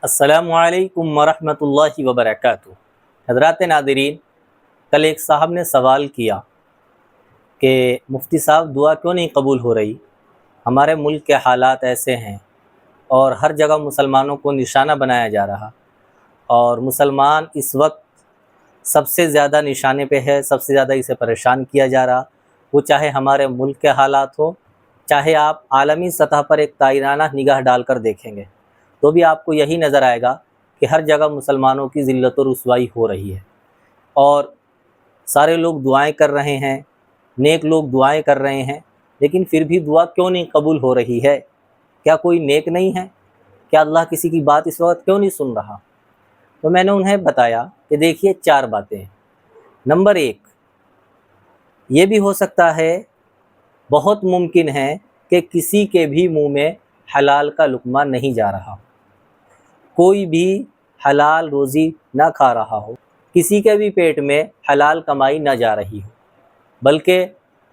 अस्सलामु अलैकुम वरहमतुल्लाहि वबरकातुहू। हज़रात नाज़रीन, कल एक साहब ने सवाल किया कि मुफ्ती साहब दुआ क्यों नहीं कबूल हो रही। हमारे मुल्क के हालात ऐसे हैं और हर जगह मुसलमानों को निशाना बनाया जा रहा, और मुसलमान इस वक्त सबसे ज़्यादा निशाने पे है, सबसे ज़्यादा इसे परेशान किया जा रहा। वो चाहे हमारे मुल्क के हालात हो, चाहे आप आलमी सतह पर एक ताइराना निगाह डालकर देखेंगे तो भी आपको यही नज़र आएगा कि हर जगह मुसलमानों की ज़िल्लत और रुसवाई हो रही है। और सारे लोग दुआएं कर रहे हैं, नेक लोग दुआएं कर रहे हैं, लेकिन फिर भी दुआ क्यों नहीं कबूल हो रही है? क्या कोई नेक नहीं है? क्या अल्लाह किसी की बात इस वक्त क्यों नहीं सुन रहा? तो मैंने उन्हें बताया कि देखिए 4 बातें। नंबर 1, ये भी हो सकता है, बहुत मुमकिन है कि किसी के भी मुंह में हलाल का लुक़मा नहीं जा रहा, कोई भी हलाल रोज़ी ना खा रहा हो, किसी के भी पेट में हलाल कमाई ना जा रही हो, बल्कि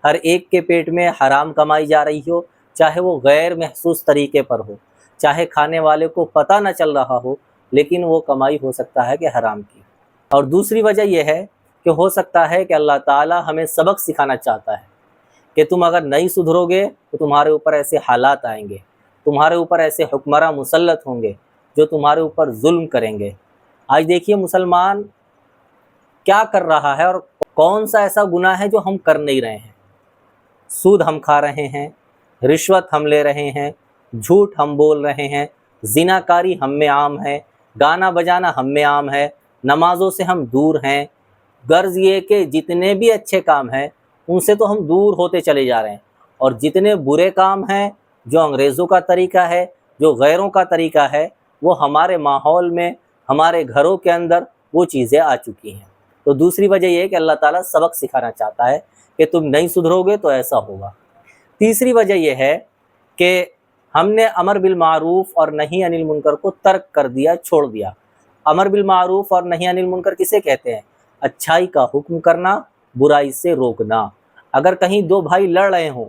हर एक के पेट में हराम कमाई जा रही हो, चाहे वो गैर महसूस तरीके पर हो, चाहे खाने वाले को पता ना चल रहा हो, लेकिन वो कमाई हो सकता है कि हराम की। और दूसरी वजह यह है कि हो सकता है कि अल्लाह ताला हमें सबक सिखाना चाहता है कि तुम अगर नहीं सुधरोगे तो तुम्हारे ऊपर ऐसे हालात आएंगे, तुम्हारे ऊपर ऐसे हुक्मरां मुसल्लत होंगे जो तुम्हारे ऊपर जुल्म करेंगे। आज देखिए मुसलमान क्या कर रहा है और कौन सा ऐसा गुनाह है जो हम कर नहीं रहे हैं। सूद हम खा रहे हैं, रिश्वत हम ले रहे हैं, झूठ हम बोल रहे हैं, ज़िनाकारी हम में आम है, गाना बजाना हम में आम है, नमाज़ों से हम दूर हैं। गर्ज ये कि जितने भी अच्छे काम हैं उनसे तो हम दूर होते चले जा रहे हैं, और जितने बुरे काम हैं, जो अंग्रेज़ों का तरीका है, जो गैरों का तरीका है, वो हमारे माहौल में, हमारे घरों के अंदर वो चीज़ें आ चुकी हैं। तो दूसरी वजह यह है कि अल्लाह ताला सबक सिखाना चाहता है कि तुम नहीं सुधरोगे तो ऐसा होगा। तीसरी वजह यह है कि हमने अमर बिल मारूफ़ और नही अनिल मुनकर को तर्क कर दिया, छोड़ दिया। अमर बिल मारूफ़ और नही अनिल मुनकर किसे कहते हैं? अच्छाई का हुक्म करना, बुराई से रोकना। अगर कहीं 2 भाई लड़ रहे हों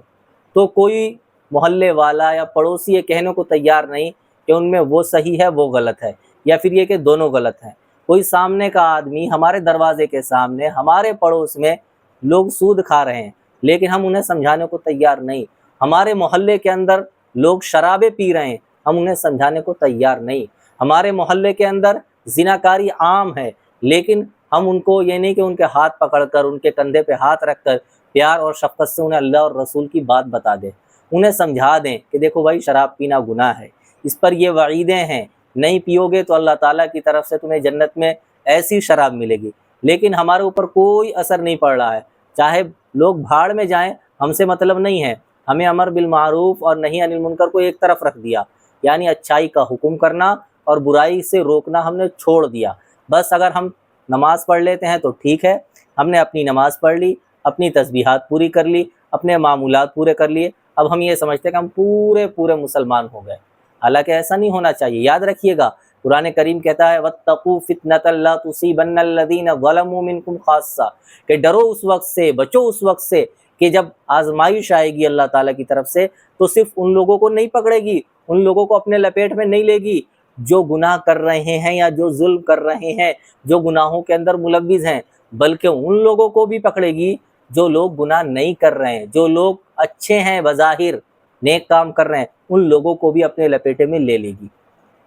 तो कोई मोहल्ले वाला या पड़ोसी ये कहने को तैयार नहीं कि उनमें वो सही है वो गलत है, या फिर ये कि दोनों गलत हैं। कोई सामने का आदमी हमारे दरवाजे के सामने, हमारे पड़ोस में लोग सूद खा रहे हैं, लेकिन हम उन्हें समझाने को तैयार नहीं। हमारे मोहल्ले के अंदर लोग शराबें पी रहे हैं, हम उन्हें समझाने को तैयार नहीं। हमारे मोहल्ले के अंदर ज़िनाकारी आम है, लेकिन हम उनको ये नहीं कि उनके हाथ पकड़कर, उनके कंधे पे हाथ रखकर प्यार और शफ़क़त से उन्हें अल्लाह और रसूल की बात बता दें, उन्हें समझा दें कि देखो भाई शराब पीना गुनाह है, इस पर ये वईदें हैं, नहीं पियोगे तो अल्लाह ताला की तरफ से तुम्हें जन्नत में ऐसी शराब मिलेगी। लेकिन हमारे ऊपर कोई असर नहीं पड़ रहा है, चाहे लोग भाड़ में जाएं, हमसे मतलब नहीं है। हमें अमर बिल मारूफ़ और नही अनिल मुनकर को एक तरफ रख दिया, यानी अच्छाई का हुक्म करना और बुराई से रोकना हमने छोड़ दिया। बस अगर हम नमाज़ पढ़ लेते हैं तो ठीक है, हमने अपनी नमाज़ पढ़ ली, अपनी तस्बीहात पूरी कर ली, अपने मामूलात पूरे कर लिए, अब हम ये समझते हैं कि हम पूरे पूरे मुसलमान हो गए। हालांकि ऐसा नहीं होना चाहिए। याद रखिएगा, कुरान करीम कहता है वत्तकू फितनतल ला तुसीबन्नल लज़ीना ज़लमू मिनकुम खास्सा, कि डरो उस वक्त से, बचो उस वक्त से कि जब आजमाइश आएगी अल्लाह ताला की तरफ से तो सिर्फ उन लोगों को नहीं पकड़ेगी, उन लोगों को अपने लपेट में नहीं लेगी जो गुनाह कर रहे हैं या जो जुल्म कर रहे हैं, जो गुनाहों के अंदर मुलव्विज़ हैं, बल्कि उन लोगों को भी पकड़ेगी जो लोग गुनाह नहीं कर रहे हैं, जो लोग अच्छे हैं, बज़ाहिर नेक काम कर रहे हैं, उन लोगों को भी अपने लपेटे में ले लेगी।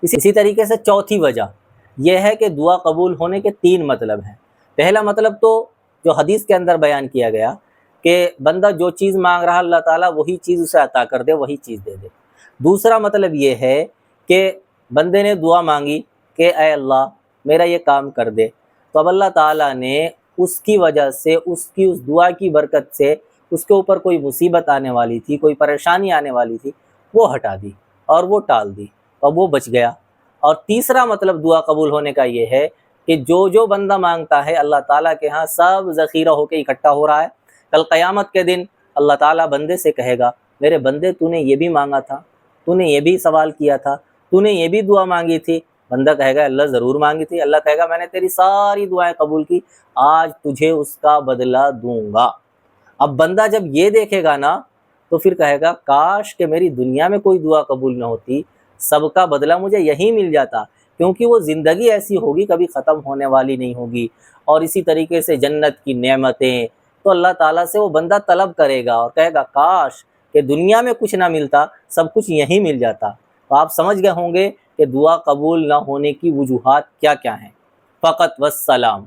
इसी तरीके से चौथी वजह यह है कि दुआ कबूल होने के 3 मतलब हैं। पहला मतलब तो जो हदीस के अंदर बयान किया गया कि बंदा जो चीज़ मांग रहा अल्लाह ताला वही चीज़ उसे अता कर दे, वही चीज़ दे दे। दूसरा मतलब ये है कि बंदे ने दुआ मांगी कि ऐ अल्लाह मेरा ये काम कर दे, तो अब अल्लाह ताला ने उसकी वजह से, उसकी उस दुआ की बरकत से उसके ऊपर कोई मुसीबत आने वाली थी, कोई परेशानी आने वाली थी, वो हटा दी और वो टाल दी, अब वो बच गया। और तीसरा मतलब दुआ कबूल होने का ये है कि जो बंदा मांगता है अल्लाह ताला के यहाँ सब ज़ख़ीरा होकर इकट्ठा हो रहा है। कल क़यामत के दिन अल्लाह ताला बंदे से कहेगा, मेरे बंदे तूने ये भी मांगा था, तूने ये भी सवाल किया था, तूने ये भी दुआ मांगी थी। बंदा कहेगा अल्लाह ज़रूर मांगी थी। अल्लाह कहेगा मैंने तेरी सारी दुआएं कबूल की, आज तुझे उसका बदला दूंगा। अब बंदा जब ये देखेगा ना तो फिर कहेगा काश कि मेरी दुनिया में कोई दुआ कबूल न होती, सबका बदला मुझे यहीं मिल जाता کیونکہ وہ زندگی ایسی ہوگی کبھی ختم ہونے والی نہیں ہوگی۔ اور اسی طریقے سے جنت کی نعمتیں، تو اللہ تعالیٰ سے وہ بندہ طلب کرے گا اور کہے گا کاش کہ دنیا میں کچھ نہ ملتا، سب کچھ یہیں مل جاتا۔ تو آپ سمجھ گئے ہوں گے کہ دعا قبول نہ ہونے کی وجوہات کیا کیا ہیں۔ فقط والسلام۔